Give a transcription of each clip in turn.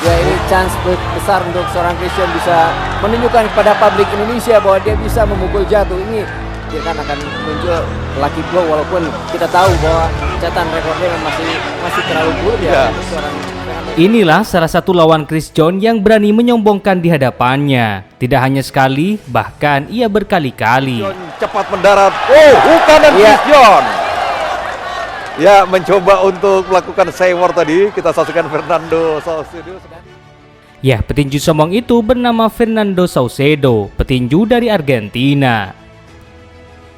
Ya, ini chance besar untuk seorang Christian bisa menunjukkan kepada publik Indonesia bahwa dia bisa memukul jatuh. Ini dia kan akan muncul lucky blow, walaupun kita tahu bahwa catatan rekornya masih terlalu buruk ya. Inilah salah satu lawan Chris John yang berani menyombongkan di hadapannya. Tidak hanya sekali, bahkan ia berkali-kali. Cepat mendarat. Oh, bukan dan Chris John. Ya, mencoba untuk melakukan sewor tadi. Kita saksikan Fernando Saucedo. Ya, petinju sombong itu bernama Fernando Saucedo, petinju dari Argentina.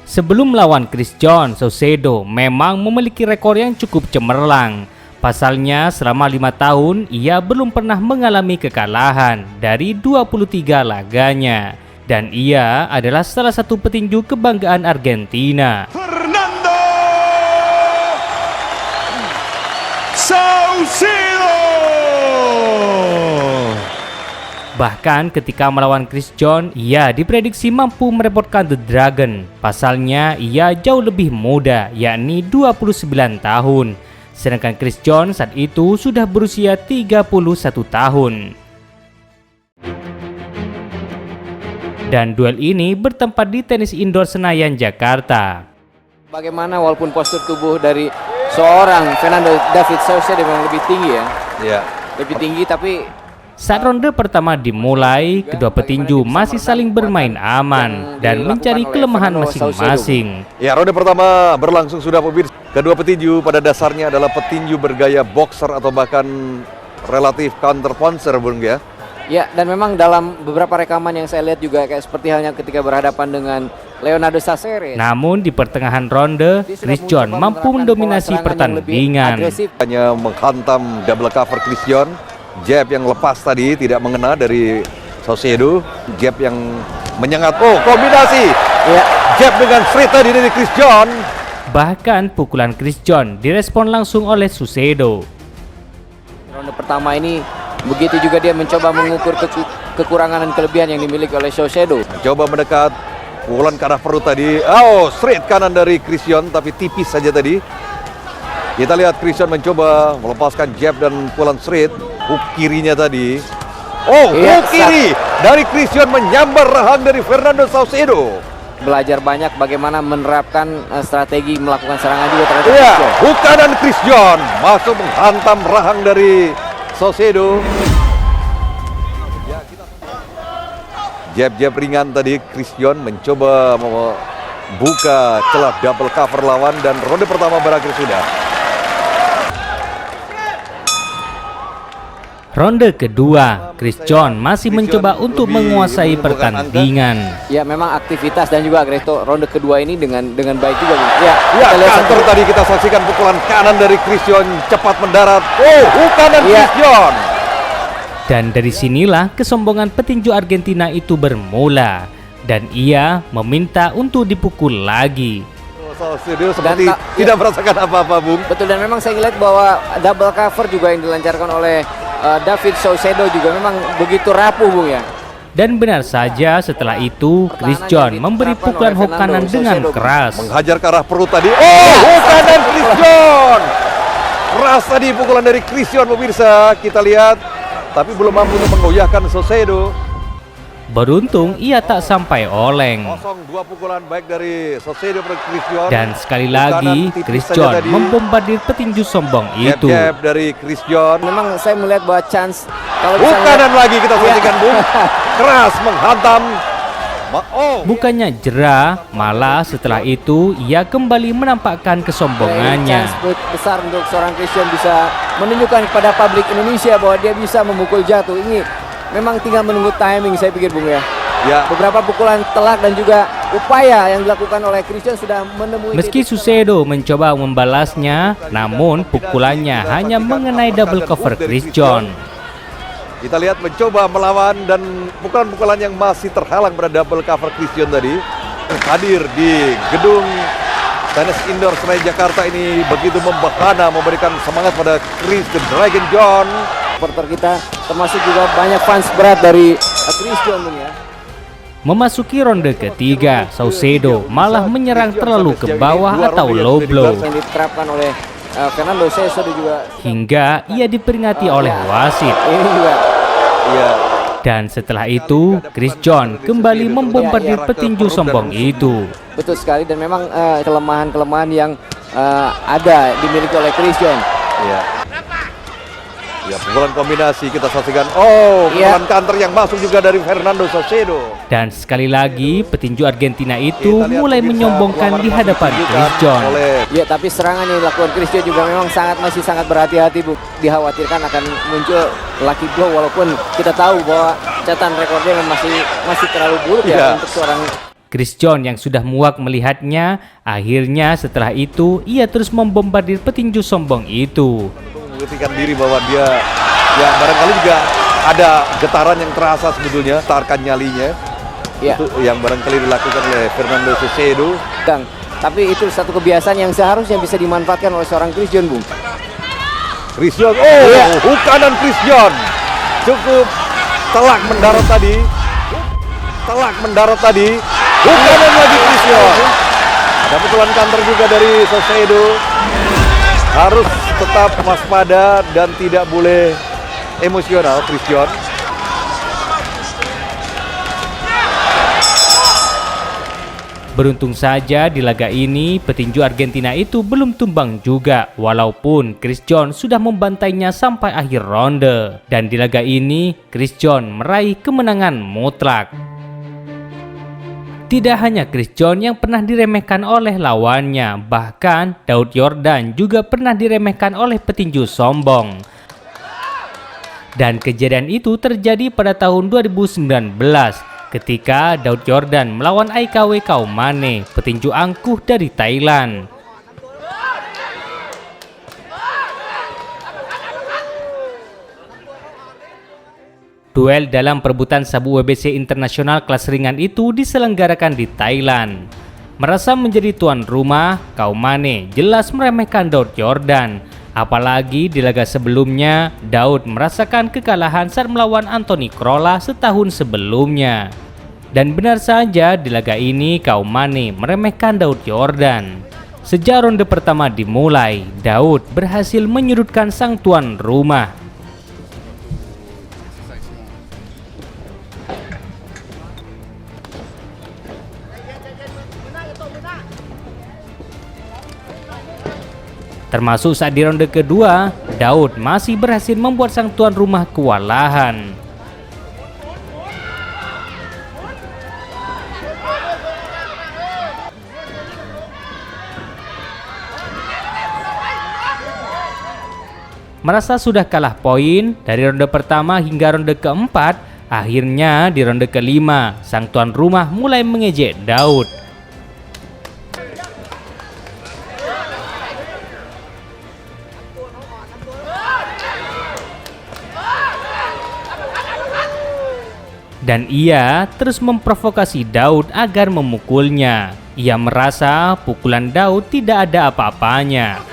Sebelum melawan Chris John, Saucedo memang memiliki rekor yang cukup cemerlang. Pasalnya, selama 5 tahun, ia belum pernah mengalami kekalahan dari 23 laganya. Dan ia adalah salah satu petinju kebanggaan Argentina. Fernando Saucedo. Bahkan ketika melawan Chris John, ia diprediksi mampu merepotkan The Dragon. Pasalnya, ia jauh lebih muda, yakni 29 tahun. Sedangkan Chris John saat itu sudah berusia 31 tahun. Dan duel ini bertempat di tenis indoor Senayan, Jakarta. Bagaimana walaupun postur tubuh dari seorang Fernando David Saucedo memang lebih tinggi ya. Ya. Lebih tinggi, tapi saat ronde pertama dimulai, kedua petinju masih saling bermain aman dan mencari kelemahan masing-masing. Ya, ronde pertama berlangsung sudah pemirsa. Kedua petinju pada dasarnya adalah petinju bergaya boxer atau bahkan relatif counter puncher, Bung ya. Ya, dan memang dalam beberapa rekaman yang saya lihat juga kayak seperti halnya ketika berhadapan dengan Leonardo Caceres. Namun di pertengahan ronde, Chris John mampu mendominasi pertandingan. Hanya menghantam double cover Chris John. Jab yang lepas tadi tidak mengena dari Saucedo. Jab yang menyengat. Oh, kombinasi. Ya, jab dengan straight tadi dari Chris John. Bahkan pukulan Chris John direspon langsung oleh Saucedo. Ronde pertama ini begitu juga dia mencoba mengukur kekurangan dan kelebihan yang dimiliki oleh Saucedo. Coba mendekat, pukulan ke arah perut tadi. Oh, straight kanan dari Chris John, tapi tipis saja tadi. Kita lihat Chris John mencoba melepaskan jab dan pukulan straight. Hook kirinya tadi. Oh, hook kiri dari Chris John menyambar rahang dari Fernando Saucedo. Belajar banyak bagaimana menerapkan strategi melakukan serangan juga terhadap Chris John. Hook kanan Chris John masuk menghantam rahang dari Saucedo. Jab-jab ringan tadi Chris John mencoba membuka celah double cover lawan dan ronde pertama berakhir sudah. Ronde kedua, Chris John masih mencoba untuk menguasai pertandingan. Ya, memang aktivitas dan juga agresif ronde kedua ini dengan baik juga. Ya, kantor tadi kita saksikan pukulan kanan dari Chris John cepat mendarat. Oh, kanan Chris John. Dan dari sinilah kesombongan petinju Argentina itu bermula dan ia meminta untuk dipukul lagi. Saucedo seperti tidak merasakan apa-apa, Bung. Betul, dan memang saya lihat bahwa double cover juga yang dilancarkan oleh David Saucedo juga memang begitu rapuh, Bung ya. Dan benar saja setelah itu Chris John memberi pukulan hook kanan dengan keras. Menghajar ke arah perut tadi. Oh, hook kanan Chris John. Keras tadi pukulan dari Chris John, pemirsa. Kita lihat, tapi belum mampu untuk menggoyahkan Saucedo. Beruntung ia tak sampai oleng. 0-2 pukulan baik dari Saucedo pada Chris John. Dan sekali lagi Chris John membombardir petinju sombong itu. Jab dari Chris John. Memang saya melihat bahwa chance kalau bisa kanan lagi kita saksikan, Bung. Keras menghantam. Bukannya jerah, malah setelah itu ia kembali menampakkan kesombongannya. Chance besar untuk seorang Christian bisa menunjukkan kepada publik Indonesia bahwa dia bisa memukul jatuh. Ini memang tinggal menunggu timing, saya pikir, Bung ya. Ya. Beberapa pukulan telak dan juga upaya yang dilakukan oleh Christian sudah menemui. Meski Saucedo mencoba membalasnya, namun pukulannya hanya mengenai double cover Chris John. Kita lihat mencoba melawan dan pukulan-pukulan yang masih terhalang pada double cover Chris John tadi. Hadir di gedung tenis indoor Senayan Jakarta ini begitu membahana, memberikan semangat pada Chris the Dragon John. Supporter kita termasuk juga banyak fans berat dari Chris John ya. Memasuki ronde ketiga, Saucedo malah menyerang terlalu ke bawah atau low blow. Yang diterapkan oleh Fernando Saucedo juga. hingga ia diperingati oleh wasit. Ini juga. Iya. Dan setelah itu, Chris John kembali membombardir petinju sombong itu. Betul sekali, dan memang kelemahan-kelemahan yang ada dimiliki oleh Chris John. Iya. Ya, pukulan kombinasi kita saksikan. Oh, pukulan counter yang masuk juga dari Fernando Saucedo. Dan sekali lagi, petinju Argentina itu mulai menyombongkan di hadapan Chris John. Ya, tapi serangan yang dilakukan Chris John juga memang masih sangat berhati-hati, Bu. Dikhawatirkan akan muncul lucky blow, walaupun kita tahu bahwa catatan rekornya masih terlalu buruk ya untuk seorang Chris John yang sudah muak melihatnya, akhirnya setelah itu ia terus membombardir petinju sombong itu. Membuktikan diri bahwa dia ya barangkali juga ada getaran yang terasa sebetulnya, tarkan nyalinya. ya. Itu yang barangkali dilakukan oleh Fernando Saucedo. Tapi itu satu kebiasaan yang seharusnya bisa dimanfaatkan oleh seorang Chris John, Bung. Chris John, hook kanan Chris John. Cukup telak mendarat tadi. Hook kanan lagi Chris John. Ada pukulan counter juga dari Saucedo. Harus tetap waspada dan tidak boleh emosional Chris John. Beruntung saja di laga ini petinju Argentina itu belum tumbang juga, walaupun Chris John sudah membantainya sampai akhir ronde. Dan di laga ini Chris John meraih kemenangan mutlak. Tidak hanya Chris John yang pernah diremehkan oleh lawannya, bahkan Daud Yordan juga pernah diremehkan oleh petinju sombong. Dan kejadian itu terjadi pada tahun 2019 ketika Daud Yordan melawan Aikawe Kaumane, petinju angkuh dari Thailand. Duel dalam perebutan sabu WBC internasional kelas ringan itu diselenggarakan di Thailand. Merasa menjadi tuan rumah, Kaumane jelas meremehkan Daud Yordan. Apalagi di laga sebelumnya, Daud merasakan kekalahan saat melawan Anthony Crolla setahun sebelumnya. Dan benar saja di laga ini Kaumane meremehkan Daud Yordan. Sejak ronde pertama dimulai, Daud berhasil menyudutkan sang tuan rumah. Termasuk saat di ronde kedua, Daud masih berhasil membuat sang tuan rumah kewalahan. Merasa sudah kalah poin dari ronde pertama hingga ronde keempat, akhirnya di ronde kelima, sang tuan rumah mulai mengejek Daud. Dan ia terus memprovokasi Daud agar memukulnya. Ia merasa pukulan Daud tidak ada apa-apanya.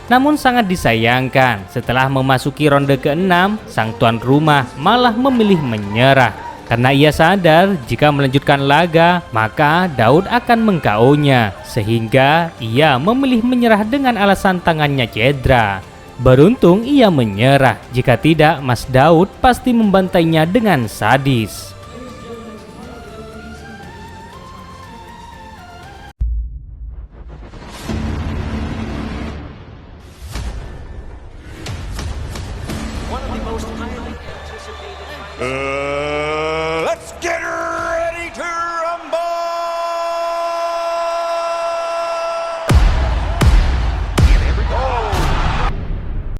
Namun sangat disayangkan, setelah memasuki ronde ke-6, sang tuan rumah malah memilih menyerah. Karena ia sadar jika melanjutkan laga, maka Daud akan meng-KO-nya. Sehingga ia memilih menyerah dengan alasan tangannya cedera. Beruntung ia menyerah, jika tidak Mas Daud pasti membantainya dengan sadis.